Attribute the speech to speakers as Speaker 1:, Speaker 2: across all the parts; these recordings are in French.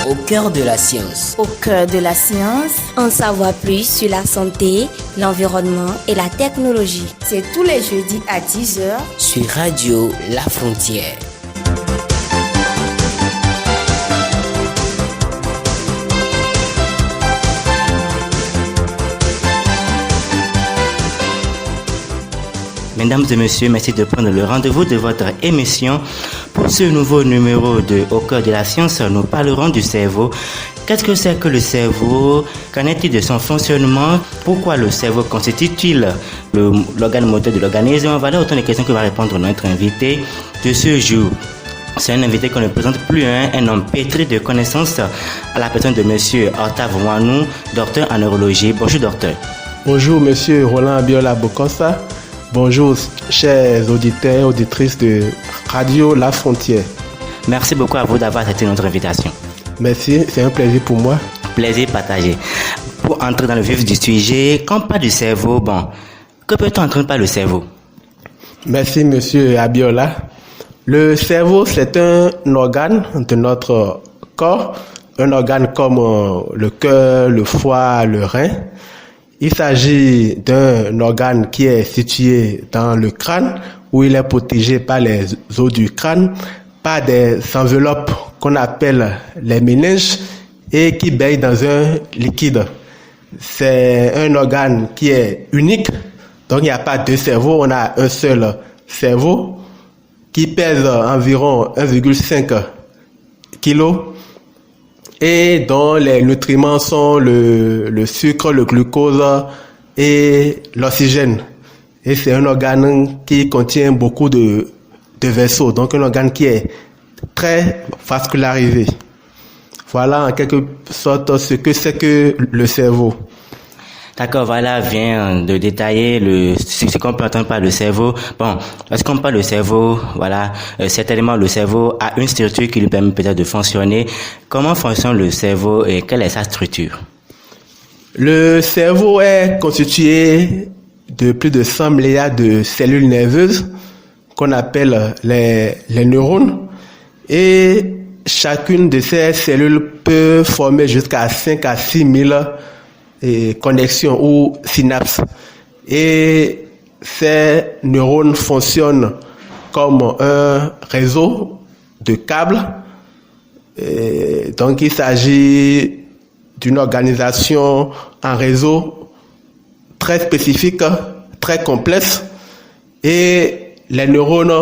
Speaker 1: Au cœur de la science.
Speaker 2: Au cœur de la science,
Speaker 3: en savoir plus sur la santé, l'environnement et la technologie.
Speaker 2: C'est tous les jeudis à 10h
Speaker 1: sur Radio La Frontière.
Speaker 4: Mesdames et messieurs, merci de prendre le rendez-vous de votre émission. Pour ce nouveau numéro de Au cœur de la science, nous parlerons du cerveau. Qu'est-ce que c'est que le cerveau? Qu'en est-il de son fonctionnement? Pourquoi le cerveau constitue-t-il l'organe moteur de l'organisme? Voilà autant de questions que va répondre notre invité de ce jour. C'est un invité qu'on ne présente plus, un homme pétri de connaissances, à la personne de monsieur Octave Ouanou, docteur en neurologie. Bonjour docteur.
Speaker 5: Bonjour monsieur Roland Abiola Bokonsa. Bonjour, chers auditeurs et auditrices de Radio La Frontière.
Speaker 4: Merci beaucoup à vous d'avoir accepté notre invitation.
Speaker 5: Merci, c'est un plaisir pour moi.
Speaker 4: Plaisir partagé. Pour entrer dans le vif du sujet, quand on parle du cerveau, que peut-on entendre par le cerveau?
Speaker 5: Merci, monsieur Abiola. Le cerveau, c'est un organe de notre corps, un organe comme le cœur, le foie, le rein. Il s'agit d'un organe qui est situé dans le crâne, où il est protégé par les os du crâne, par des enveloppes qu'on appelle les méninges et qui baignent dans un liquide. C'est un organe qui est unique, donc il n'y a pas deux cerveaux, on a un seul cerveau qui pèse environ 1,5 kg. Et dont les nutriments sont le sucre, le glucose et l'oxygène. Et c'est un organe qui contient beaucoup de vaisseaux, donc un organe qui est très vascularisé. Voilà en quelque sorte ce que c'est que le cerveau.
Speaker 4: D'accord, voilà, vient de détailler ce qu'on peut entendre par le cerveau. Lorsqu'on parle de cerveau, voilà, certainement le cerveau a une structure qui lui permet peut-être de fonctionner. Comment fonctionne le cerveau et quelle est sa structure?
Speaker 5: Le cerveau est constitué de plus de 100 milliards de cellules nerveuses qu'on appelle les neurones. Et chacune de ces cellules peut former jusqu'à 5 à 6 000 connexions ou synapses. Et ces neurones fonctionnent comme un réseau de câbles. Et donc il s'agit d'une organisation en réseau très spécifique, très complexe. Et les neurones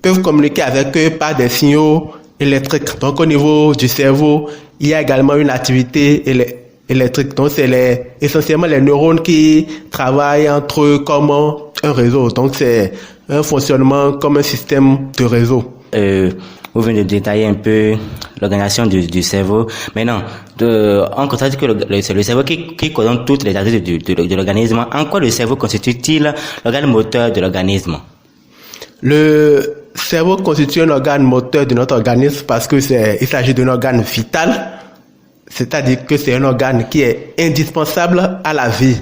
Speaker 5: peuvent communiquer avec eux par des signaux électriques. Donc au niveau du cerveau, il y a également une activité électrique. Donc c'est essentiellement les neurones qui travaillent entre eux comme un réseau. Donc c'est un fonctionnement comme un système de réseau.
Speaker 4: Vous venez de détailler un peu l'organisation du cerveau. Maintenant, on constate que c'est le cerveau qui coordonne toutes les activités de l'organisme. En quoi le cerveau constitue-t-il l'organe moteur de l'organisme?
Speaker 5: Le cerveau constitue un organe moteur de notre organisme parce que il s'agit d'un organe vital. C'est-à-dire que c'est un organe qui est indispensable à la vie.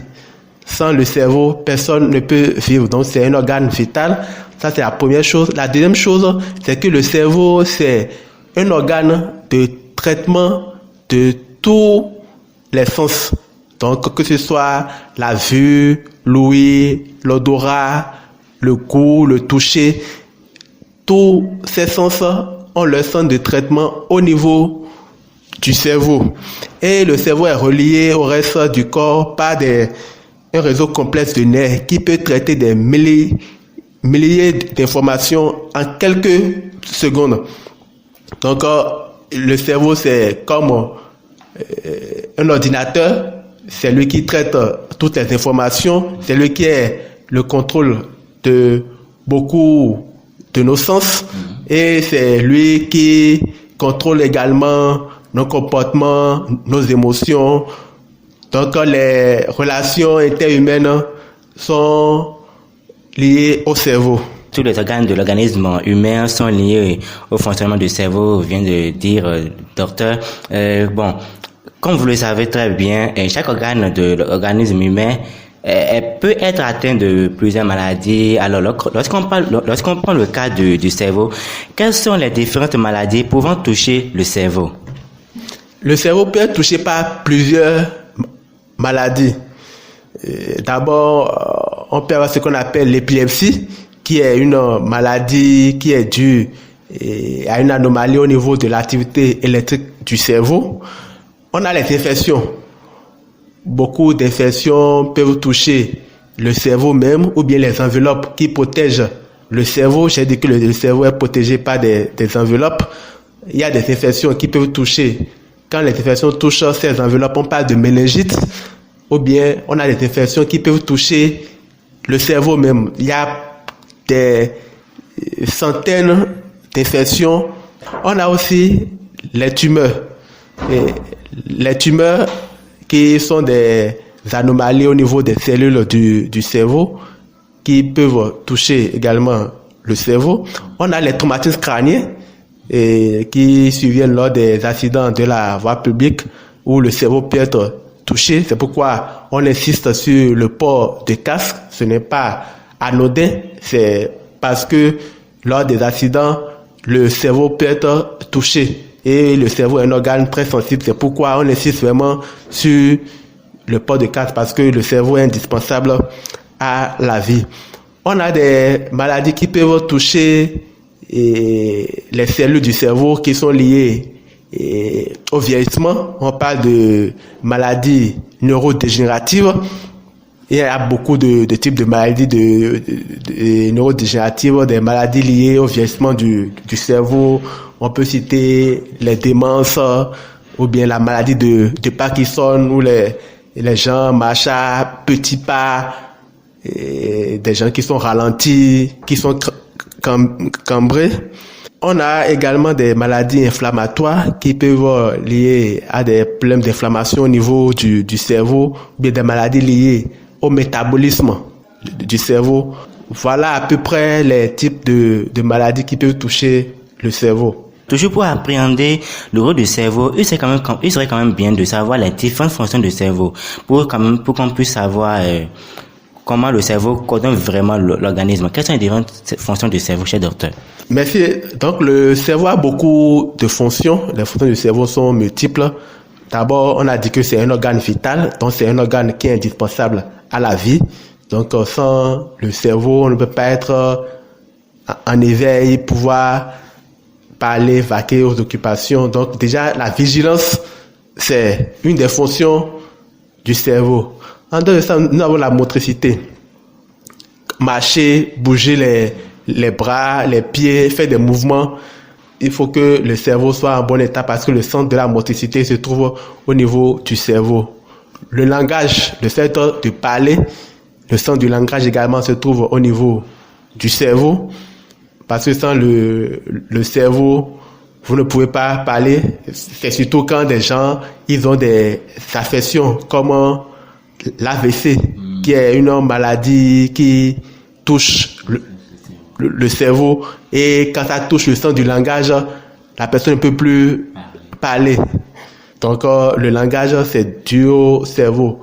Speaker 5: Sans le cerveau, personne ne peut vivre. Donc c'est un organe vital. Ça, c'est la première chose. La deuxième chose, c'est que le cerveau, c'est un organe de traitement de tous les sens. Donc que ce soit la vue, l'ouïe, l'odorat, le goût, le toucher, tous ces sens ont leur sens de traitement au niveau du cerveau. Et le cerveau est relié au reste du corps par un réseau complexe de nerfs qui peut traiter des milliers d'informations en quelques secondes. Donc, le cerveau, c'est comme un ordinateur. C'est lui qui traite toutes les informations. C'est lui qui a le contrôle de beaucoup de nos sens. Et c'est lui qui contrôle également nos comportements, nos émotions. Donc, les relations interhumaines sont liées au cerveau.
Speaker 4: Tous les organes de l'organisme humain sont liés au fonctionnement du cerveau, vient de dire docteur. Comme vous le savez très bien, chaque organe de l'organisme humain peut être atteint de plusieurs maladies. Alors, lorsqu'on prend le cas du cerveau, quelles sont les différentes maladies pouvant toucher le cerveau?
Speaker 5: Le cerveau peut être touché par plusieurs maladies. D'abord, on peut avoir ce qu'on appelle l'épilepsie, qui est une maladie qui est due à une anomalie au niveau de l'activité électrique du cerveau. On a les infections. Beaucoup d'infections peuvent toucher le cerveau même ou bien les enveloppes qui protègent le cerveau. J'ai dit que le cerveau est protégé par des enveloppes. Il y a des infections qui peuvent toucher. Quand les infections touchent ces enveloppes, on parle de méningite. Ou bien on a des infections qui peuvent toucher le cerveau même. Il y a des centaines d'infections. On a aussi les tumeurs. Et les tumeurs qui sont des anomalies au niveau des cellules du cerveau qui peuvent toucher également le cerveau. On a les traumatismes crâniens qui surviennent lors des accidents de la voie publique où le cerveau peut être touché. C'est pourquoi on insiste sur le port de casque. Ce n'est pas anodin, c'est parce que lors des accidents, le cerveau peut être touché. Et le cerveau est un organe très sensible. C'est pourquoi on insiste vraiment sur le port de casque, parce que le cerveau est indispensable à la vie. On a des maladies qui peuvent toucher les cellules du cerveau qui sont liées au vieillissement. On parle de maladies neurodégénératives. Il y a beaucoup de types de maladies neurodégénératives, des maladies liées au vieillissement du cerveau. On peut citer les démences ou bien la maladie de Parkinson où les gens marchent à petits pas, et des gens qui sont ralentis, qui sont cambrés. On a également des maladies inflammatoires qui peuvent lier à des problèmes d'inflammation au niveau du cerveau, ou bien des maladies liées au métabolisme du cerveau. Voilà à peu près les types de maladies qui peuvent toucher le cerveau.
Speaker 4: Toujours pour appréhender le rôle du cerveau, il serait quand même bien de savoir les différentes fonctions du cerveau pour qu'on puisse savoir comment le cerveau coordonne vraiment l'organisme. Quelles sont les différentes fonctions du cerveau, cher docteur?
Speaker 5: Merci. Donc, le cerveau a beaucoup de fonctions. Les fonctions du cerveau sont multiples. D'abord, on a dit que c'est un organe vital. Donc, c'est un organe qui est indispensable à la vie. Donc, sans le cerveau, on ne peut pas être en éveil, pouvoir parler, vaquer aux occupations. Donc, déjà, la vigilance, c'est une des fonctions du cerveau. En dehors de ça, nous avons la motricité. Marcher, bouger les bras, les pieds, faire des mouvements. Il faut que le cerveau soit en bon état parce que le centre de la motricité se trouve au niveau du cerveau. Le langage, le fait de parler, le centre du langage également se trouve au niveau du cerveau. Parce que sans le cerveau, vous ne pouvez pas parler. C'est surtout quand des gens, ils ont des affections comme l'AVC, qui est une maladie qui touche le cerveau. Et quand ça touche le centre du langage, la personne ne peut plus parler. Donc, le langage, c'est dû au cerveau.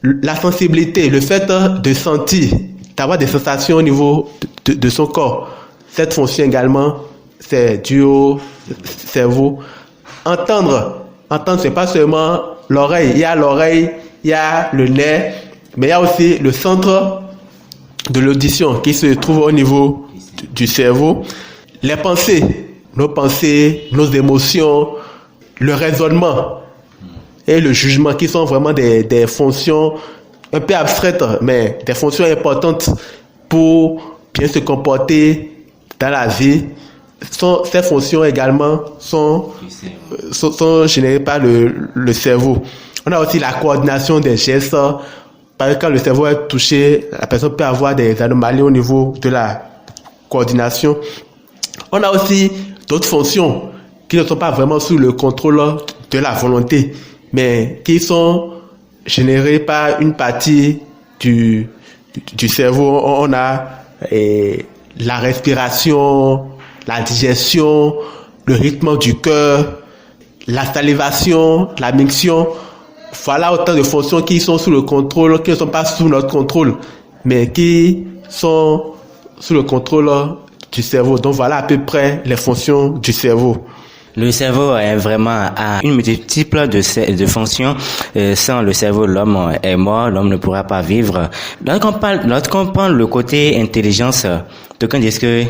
Speaker 5: La sensibilité, le fait de sentir, d'avoir des sensations au niveau de son corps, cette fonction également, c'est dû au cerveau. Entendre, c'est pas seulement l'oreille. Il y a l'oreille, il y a le nez, mais il y a aussi le centre de l'audition qui se trouve au niveau du cerveau. Les pensées, nos émotions, le raisonnement et le jugement qui sont vraiment des fonctions un peu abstraites, mais des fonctions importantes pour bien se comporter dans la vie. Ces fonctions également sont générées par le cerveau. On a aussi la coordination des gestes. Par exemple, quand le cerveau est touché, la personne peut avoir des anomalies au niveau de la coordination. On a aussi d'autres fonctions qui ne sont pas vraiment sous le contrôle de la volonté, mais qui sont générées par une partie du cerveau. On a la respiration, la digestion, le rythme du cœur, la salivation, la miction. Voilà autant de fonctions qui sont sous le contrôle, qui ne sont pas sous notre contrôle, mais qui sont sous le contrôle du cerveau. Donc voilà à peu près les fonctions du cerveau.
Speaker 4: Le cerveau est vraiment à une multitude de fonctions. Sans le cerveau, l'homme est mort, l'homme ne pourra pas vivre. Lorsqu'on prend le côté intelligence, d'aucuns disent que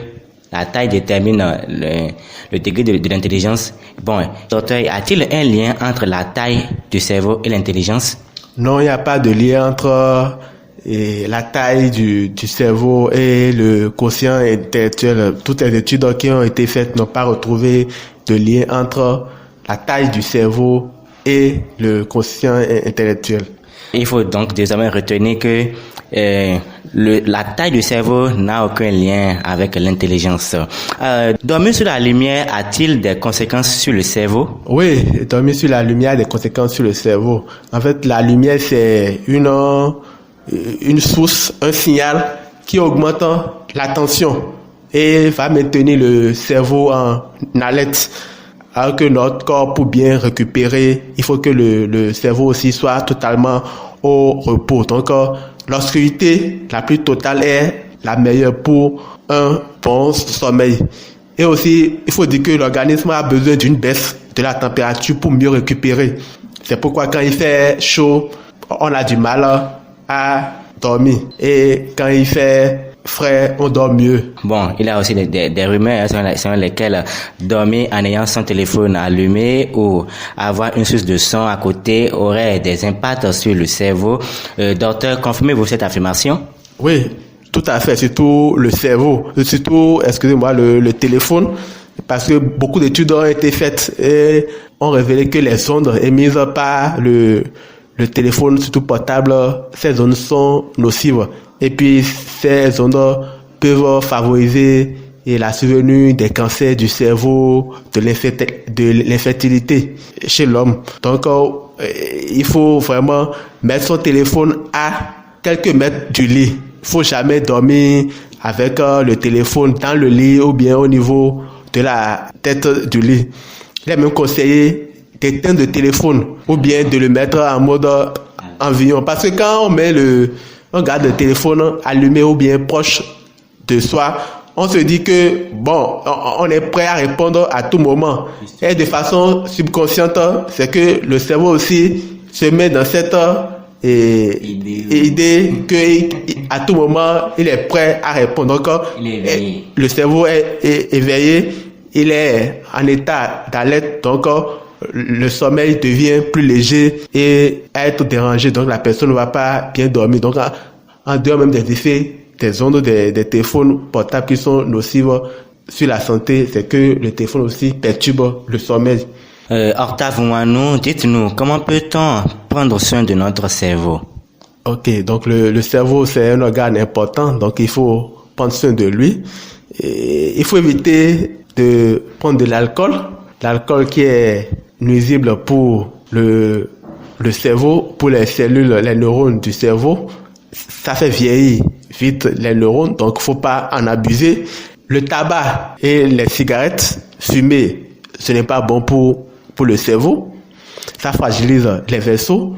Speaker 4: la taille détermine le degré de l'intelligence. Bon, docteur, y a-t-il un lien entre la taille du cerveau et l'intelligence?
Speaker 5: Non, il n'y a pas de lien entre la taille du cerveau et le quotient intellectuel. Toutes les études qui ont été faites n'ont pas retrouvé de lien entre la taille du cerveau et le quotient intellectuel.
Speaker 4: Il faut donc désormais retenir que la taille du cerveau n'a aucun lien avec l'intelligence. Dormir sous la lumière a-t-il des conséquences sur le cerveau?
Speaker 5: Oui, dormir sous la lumière a des conséquences sur le cerveau. En fait, la lumière, c'est une source, un signal qui augmente la tension et va maintenir le cerveau en alerte. Alors que notre corps, pour bien récupérer, il faut que le cerveau aussi soit totalement au repos. Donc, l'obscurité la plus totale est la meilleure pour un bon sommeil. Et aussi, il faut dire que l'organisme a besoin d'une baisse de la température pour mieux récupérer. C'est pourquoi quand il fait chaud, on a du mal à dormir. Et quand il fait frais, on dort mieux.
Speaker 4: Bon, il y a aussi des rumeurs selon lesquelles dormir en ayant son téléphone allumé ou avoir une source de son à côté aurait des impacts sur le cerveau. Docteur, confirmez-vous cette affirmation?
Speaker 5: Oui, tout à fait. Surtout le cerveau. Surtout, le téléphone. Parce que beaucoup d'études ont été faites et ont révélé que les ondes émises par le téléphone, surtout portable, ces ondes sont nocives. Et puis, ces ondes peuvent favoriser la survenue des cancers du cerveau, de l'infertilité chez l'homme. Donc, il faut vraiment mettre son téléphone à quelques mètres du lit. Il faut jamais dormir avec le téléphone dans le lit ou bien au niveau de la tête du lit. Il est même conseillé d'éteindre le téléphone ou bien de le mettre en mode avion. Parce que quand on garde le téléphone allumé ou bien proche de soi, on se dit que, on est prêt à répondre à tout moment. Et de façon subconsciente, c'est que le cerveau aussi se met dans cette idée qu'à tout moment, il est prêt à répondre. Donc, le cerveau est éveillé, il est en état d'alerte, donc le sommeil devient plus léger et être dérangé, donc la personne ne va pas bien dormir. Donc, en dehors même des effets des ondes des téléphones portables qui sont nocives sur la santé, c'est que le téléphone aussi perturbe le sommeil.
Speaker 4: Octave Ouanou, dites-nous, comment peut-on prendre soin de notre cerveau?
Speaker 5: Ok, donc le cerveau, c'est un organe important, donc il faut prendre soin de lui. Et il faut éviter de prendre de l'alcool. L'alcool qui est nuisible pour le cerveau, pour les cellules, les neurones du cerveau. Ça fait vieillir vite les neurones, donc faut pas en abuser. Le tabac et les cigarettes fumées, ce n'est pas bon pour le cerveau. Ça fragilise les vaisseaux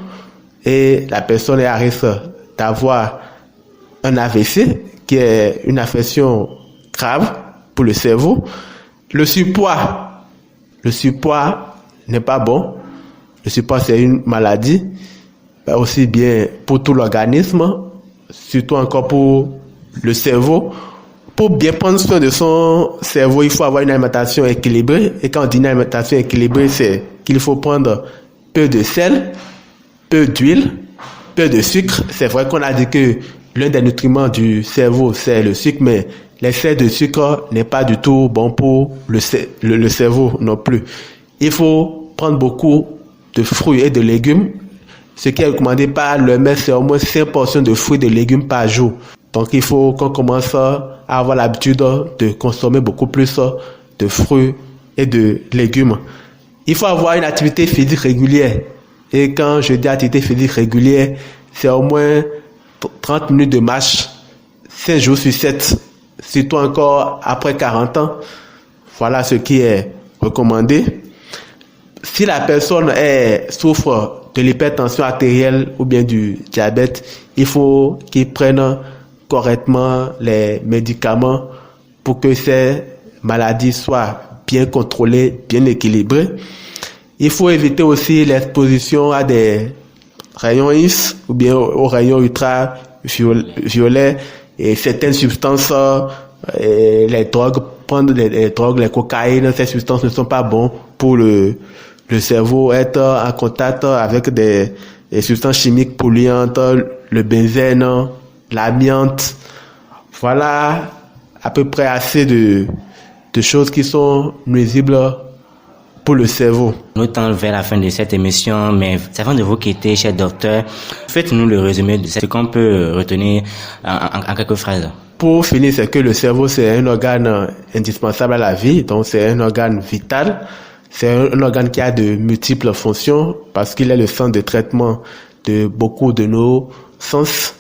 Speaker 5: et la personne est à risque d'avoir un AVC, qui est une affection grave pour le cerveau. Le surpoids n'est pas bon. Le surpoids, c'est une maladie, aussi bien pour tout l'organisme, surtout encore pour le cerveau. Pour bien prendre soin de son cerveau, il faut avoir une alimentation équilibrée. Et quand on dit une alimentation équilibrée, c'est qu'il faut prendre peu de sel, peu d'huile, peu de sucre. C'est vrai qu'on a dit que l'un des nutriments du cerveau, c'est le sucre, mais l'excès de sucre n'est pas du tout bon pour le cerveau non plus. Il faut prendre beaucoup de fruits et de légumes. Ce qui est recommandé par le maître, c'est au moins 5 portions de fruits et de légumes par jour. Donc, il faut qu'on commence à avoir l'habitude de consommer beaucoup plus de fruits et de légumes. Il faut avoir une activité physique régulière. Et quand je dis activité physique régulière, c'est au moins 30 minutes de marche, 5 jours sur 7, surtout encore après 40 ans. Voilà ce qui est recommandé. Si la personne souffre de l'hypertension artérielle ou bien du diabète, il faut qu'il prenne correctement les médicaments pour que ces maladies soient bien contrôlée, bien équilibrée. Il faut éviter aussi l'exposition à des rayons X ou bien aux rayons ultraviolets et certaines substances, les drogues, prendre les drogues, les cocaïnes, ces substances ne sont pas bonnes pour le cerveau. Être en contact avec des substances chimiques polluantes, le benzène, l'amiante, voilà à peu près assez de choses qui sont nuisibles pour le cerveau.
Speaker 4: Nous tendons vers la fin de cette émission, mais avant de vous quitter, cher docteur, faites-nous le résumé de ce qu'on peut retenir en quelques phrases.
Speaker 5: Pour finir, c'est que le cerveau, c'est un organe indispensable à la vie, donc c'est un organe vital. C'est un organe qui a de multiples fonctions parce qu'il est le centre de traitement de beaucoup de nos sens.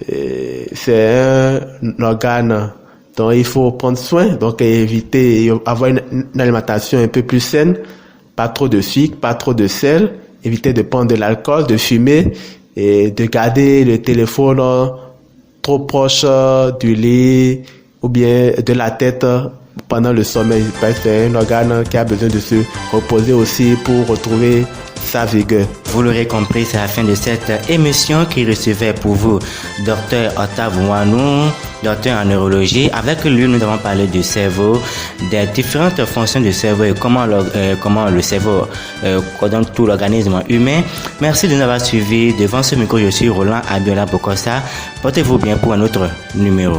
Speaker 5: C'est un organe dont il faut prendre soin, donc éviter, avoir une alimentation un peu plus saine, pas trop de sucre, pas trop de sel, éviter de prendre de l'alcool, de fumer et de garder le téléphone trop proche du lit ou bien de la tête pendant le sommeil. C'est un organe qui a besoin de se reposer aussi pour retrouver sa vigueur.
Speaker 4: Vous l'aurez compris, c'est la fin de cette émission qui recevait pour vous Dr Octave Ouanou, docteur en neurologie. Avec lui, nous avons parlé du cerveau, des différentes fonctions du cerveau et comment le cerveau coordonne tout l'organisme humain. Merci de nous avoir suivis. Devant ce micro, je suis Roland Abiola Bokosa. Portez-vous bien pour un autre numéro.